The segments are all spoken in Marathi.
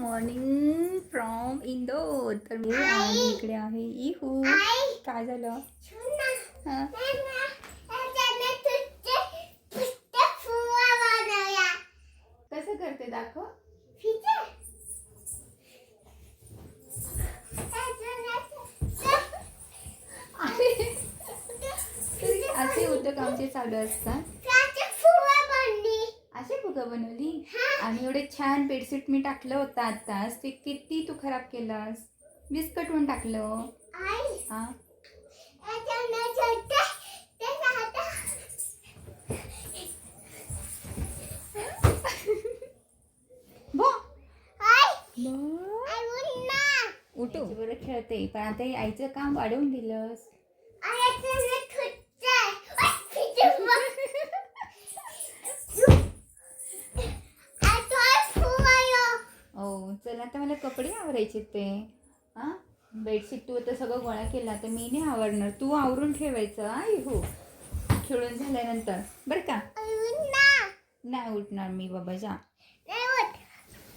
Morning from Indore. तर मी आणि इकडे आहे इहू. काय झालं? हां कसं करते दाखव. असे उद्योग आमचे चालू असतात. असे फुगा बनवली आणि एवढे छान बेडशीट मी टाकलं होतं आताच. ते किती तू खराब केलास. विस्कटून टाकलं. हा उठू बरं खेळते पण आता आईचं काम वाढवून दिलंस. हो चल आता मला कपडे आवरायचे ते. हां बेडशीट तू आता सगळं गोळा केला तर मी नाही आवरणार. तू आवरून ठेवायचं. आई हो खेळून झाल्यानंतर बरं का. नाही उठणार मी बाबा जा.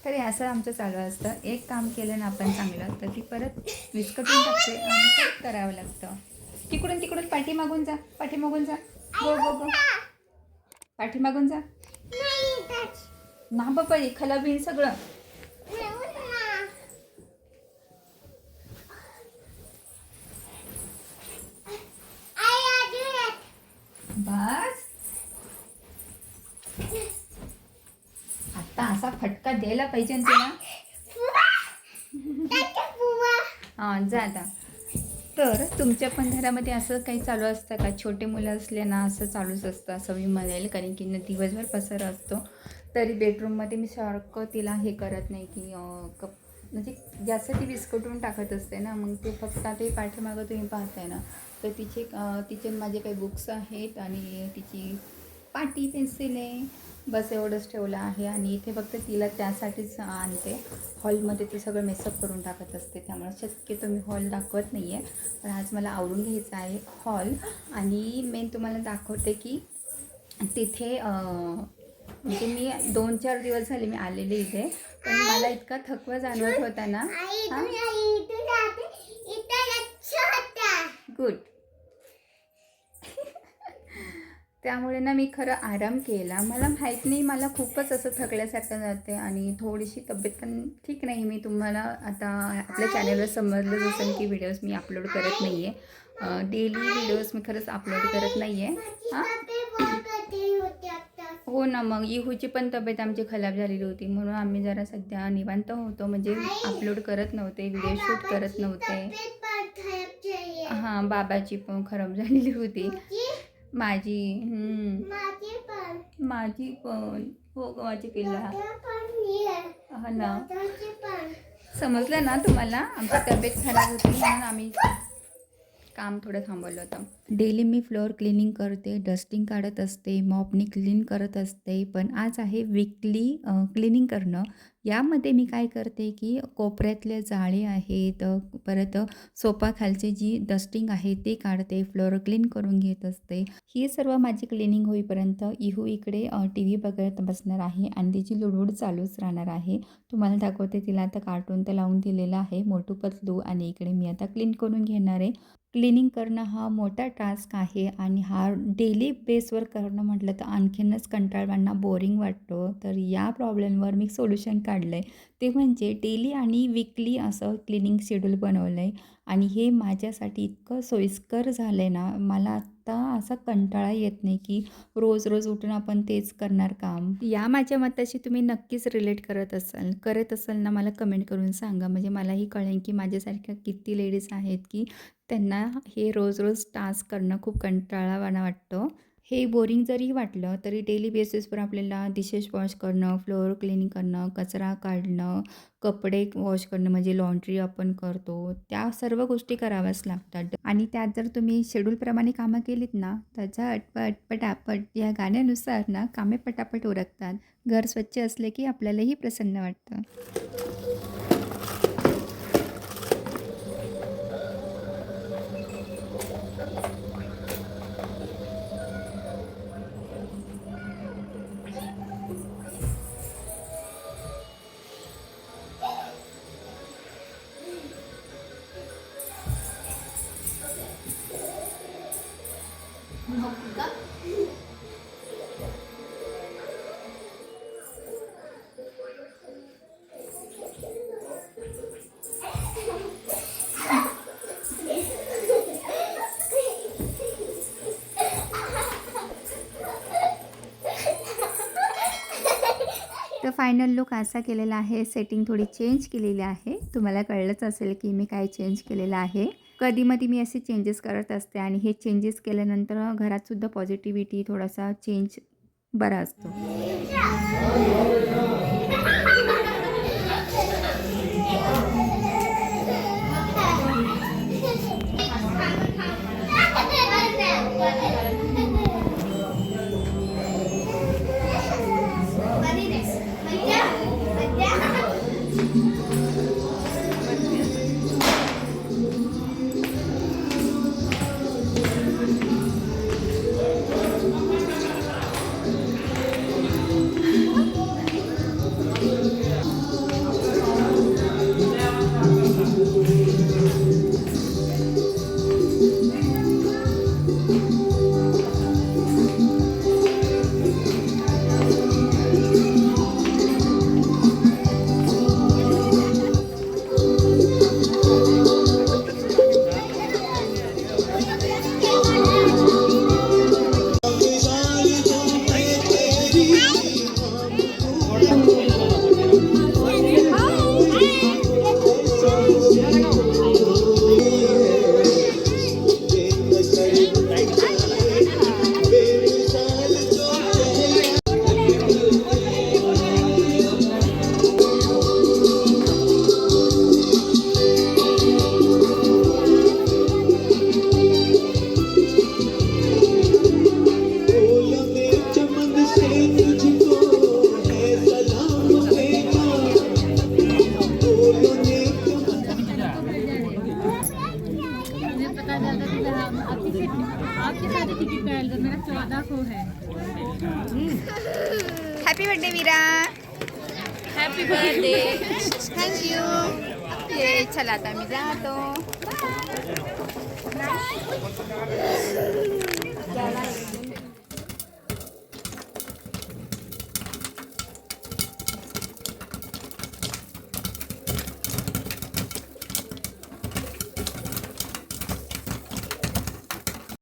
तरी असं आमचं चालू असतं. एक काम केलं ना आपण चांगलं तर ती परत विस्कटून टाकते आणि परत करावं लागतं. तिकडून तिकडून पाठीमागून जा. पाठीमागून जा. गो गो गो पाठीमागून जा. ना बाबा एखाला बिन सगळं. बस आता असा फटका द्यायला पाहिजे ना तुला. हां जा आता. तर तुमच्या पण घरामध्ये असं काही चालू असतं का? छोटे मुलं असले ना असं चालूच असतं असं मी म्हणेल. कारण की दिवसभर पसारा असतो तरी बेडरूममध्ये मी सारखं तिला हे करत नाही की म्हणजे जास्त ती विस्कटून टाकत असते ना. मग ते फक्त ते पाठीमागं तुम्ही पाहताय ना तर तिचे माझे काही बुक्स आहेत आणि तिची पाटी पेन्सिल आहे. बस एवढंच ठेवलं आहे आणि इथे फक्त तिला त्यासाठीच आणते. हॉलमध्ये ते सगळं मेसअप करून टाकत असते त्यामुळे शक्यतो मी हॉल दाखवत नाही आहे. पण आज मला आवरून घ्यायचं आहे हॉल. आणि मेन तुम्हाला दाखवते की तिथे म्हणजे मी 2-4 दिवस झाले मी आलेले इथे. पण मला इतका थकवा जाणवत होता ना. गुड. त्यामुळे ना मी खरं आराम केला. मला माहीत नाही मला खूपच असं थकल्यासारखं जाते आणि थोडीशी तब्येत पण ठीक नाही. मी तुम्हाला आता आपल्या चॅनलवर समजलंच असेल की व्हिडिओज मी अपलोड करत नाही आहे. डेली व्हिडिओज मी खरंच अपलोड करत नाही आहे. हां हो ना. मग इहूची पण तब्येत आमची खराब झालेली होती म्हणून आम्ही जरा सध्या निवांत होतो. म्हणजे अपलोड करत नव्हते व्हिडिओ शूट करत नव्हते. हां बाबाची पण खराब झालेली होती. माझी पण हो ग माझी पिल्ला. हा ना समजलं ना तुम्हाला. आमची तब्येत खराब होती म्हणून आम्ही काम थोडं थांबवलं होतं. डेली मी फ्लोअर क्लिनिंग करते, डस्टिंग काढत असते, मॉपनी क्लीन करत असते. पण आज आहे वीकली क्लिनिंग करणं. यामध्ये मी काय करते की कोपऱ्यातले जाळे आहेत परत सोफाखालची जी डस्टिंग आहे ते काढते, फ्लोअर क्लीन करून घेत असते. ही सर्व माझी क्लिनिंग होईपर्यंत इहू इकडे टी व्ही बघत बसणार आहे आणि तिची लुडबुड चालूच राहणार आहे. तुम्हाला दाखवते तिला आता कार्टून तर लावून दिलेला आहे मोटू पतलू आणि इकडे मी आता क्लीन करून घेणार आहे. क्लिनिंग करणं हा मोठा टास्क आहे आणि हा डेली बेसवर करणं म्हटलं तर आणखीनच कंटाळवाणा बोरिंग वाटतो. तर या प्रॉब्लेमवर मी सोल्युशन काढलं आहे. ते म्हणजे डेली आणि वीकली असं क्लिनिंग शेड्यूल बनवलं आहे आणि हे माझ्यासाठी इतकं सोयीस्कर झालं आहे ना. मला आत्ता असा कंटाळा येत नाही की रोज रोज उठून आपण तेच करणार काम. या माझ्या मताशी तुम्ही नक्कीच रिलेट करत असाल ना मला कमेंट करून सांगा. म्हणजे मलाही कळेल की माझ्यासारख्या किती लेडीज आहेत की त्यांना हे रोज रोज टास्क करणं खूप कंटाळावाणा वाटतं. हे बोरिंग जरी वाटलं तरी डेली बेसिसवर आपल्याला डिशेस वॉश करणं, फ्लोअर क्लिनिंग करणं, कचरा काढणं, कपडे वॉश करणं म्हणजे लॉन्ड्री आपण करतो त्या सर्व गोष्टी कराव्याच लागतात. आणि त्यात जर तुम्ही शेड्यूलप्रमाणे कामं केलीत ना तर झटपट पटापट या गाण्यानुसार ना कामे पटापट उरकतात. घर स्वच्छ असले की आपल्यालाही प्रसन्न वाटतं. फायनल लुक असा केलेला आहे. सेटिंग थोडी चेंज केलेली आहे. तुम्हाला कळलंच असेल की मी काय चेंज केलेलं आहे. कधीमधी मी असे चेंजेस करत असते आणि हे चेंजेस केल्यानंतर घरातसुद्धा पॉझिटिव्हिटी थोडासा चेंज बरा असतो. Happy birthday Veera. Happy birthday. Thank you. ये चला आता मी जातो.